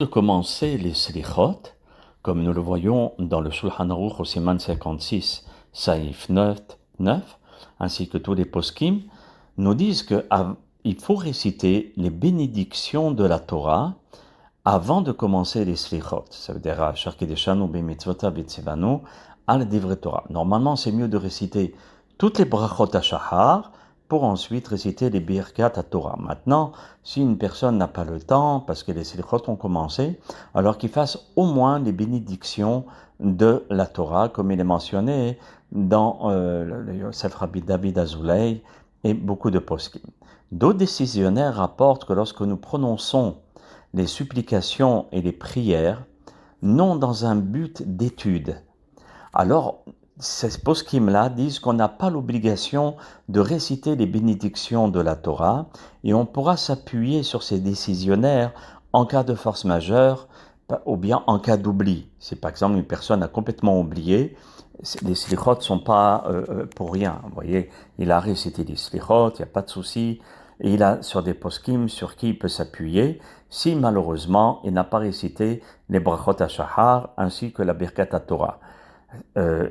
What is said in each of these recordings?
De commencer les slichot, comme nous le voyons dans le Shulchan Aruch au Siman 56, Saïf 9, ainsi que tous les poskim, nous disent qu'il faut réciter les bénédictions de la Torah avant de commencer les slichot. Ça veut dire Asher Kideshanu b'mitzvotav v'tzivanu al divrei Torah. Normalement, c'est mieux de réciter toutes les brachot à Shahar pour ensuite réciter les birkat à Torah. Maintenant, si une personne n'a pas le temps, parce que les slichot ont commencé, alors qu'il fasse au moins les bénédictions de la Torah, comme il est mentionné dans le Yosef Rabbi David Azoulay et beaucoup de poskim. D'autres décisionnaires rapportent que lorsque nous prononçons les supplications et les prières, non dans un but d'étude, alors ces poskim-là disent qu'on n'a pas l'obligation de réciter les bénédictions de la Torah et on pourra s'appuyer sur ces décisionnaires en cas de force majeure ou bien en cas d'oubli. Si par exemple une personne a complètement oublié, les slichot ne sont pas pour rien. Vous voyez, il a récité les slichot, il n'y a pas de souci, et il a sur des poskim sur qui il peut s'appuyer si malheureusement il n'a pas récité les brachot ha-shahar ainsi que la birkat Torah.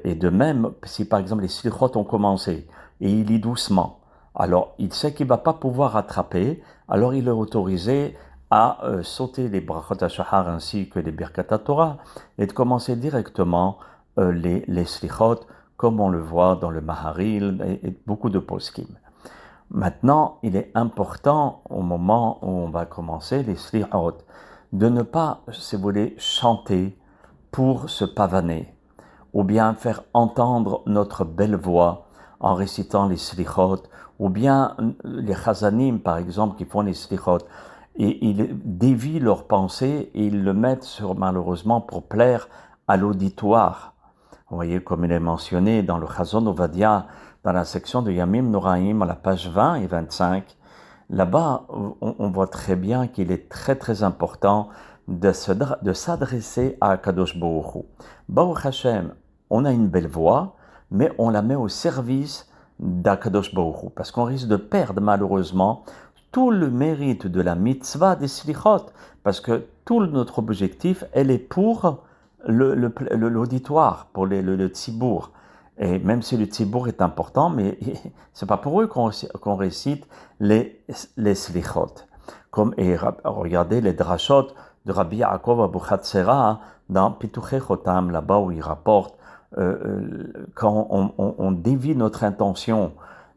Et de même, si par exemple les slichot ont commencé et il lit doucement, alors il sait qu'il ne va pas pouvoir rattraper, alors il est autorisé à sauter les brachot ha-shahar ainsi que les birkat Torah et de commencer directement les slichot comme on le voit dans le Maharil et beaucoup de poskim. Maintenant, il est important au moment où on va commencer les slichot de ne pas, si vous voulez, chanter pour se pavaner ou bien faire entendre notre belle voix en récitant les slichot, ou bien les chazanim, par exemple, qui font les slichot, et ils dévient leurs pensées et ils le mettent malheureusement pour plaire à l'auditoire. Vous voyez, comme il est mentionné dans le Chazon Ovadia, dans la section de Yamim Noraim, à la page 20 et 25, là-bas, on voit très bien qu'il est très très important de s'adresser à Kadosh Baruch Hu. Baruch Hashem, on a une belle voix, mais on la met au service d'Akadosh Baruch Hu, parce qu'on risque de perdre malheureusement tout le mérite de la mitzvah des slichot, parce que tout notre objectif, elle est pour l'auditoire, pour le tzibour. Et même si le tzibour est important, mais c'est pas pour eux qu'on récite les slichot. Et regardez les drashot de Rabbi Yaakov Abu Chatzera dans Pituchei Chotam, là-bas où il rapporte quand on dévie notre intention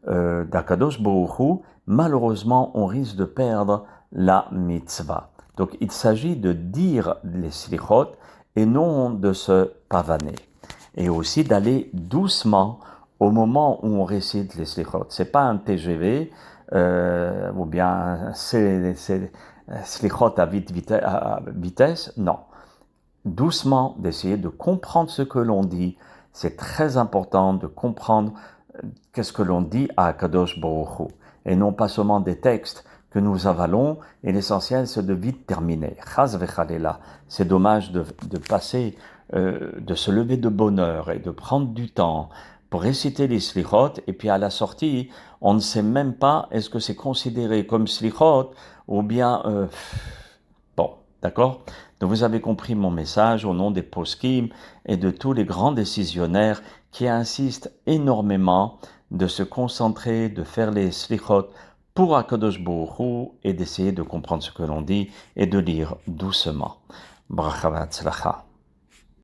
d'Akadosh Baruch Hu, malheureusement on risque de perdre la mitzvah. Donc il s'agit de dire les slichot et non de se pavaner. Et aussi d'aller doucement au moment où on récite les slichot. C'est pas un TGV ou bien c'est slichot à vitesse, non. Doucement, d'essayer de comprendre ce que l'on dit. C'est très important de comprendre qu'est-ce que l'on dit à Kadosh Baruch Hu. Et non pas seulement des textes que nous avalons, et l'essentiel c'est de vite terminer. Chaz vechalela, c'est dommage de passer, de se lever de bonne heure et de prendre du temps pour réciter les slichot, et puis à la sortie, on ne sait même pas est-ce que c'est considéré comme slichot, ou bien... bon, d'accord ? Donc vous avez compris mon message au nom des poskim et de tous les grands décisionnaires qui insistent énormément de se concentrer, de faire les slichot pour Akadosh Baruch Hu et d'essayer de comprendre ce que l'on dit et de lire doucement. Bracha v'atzlacha.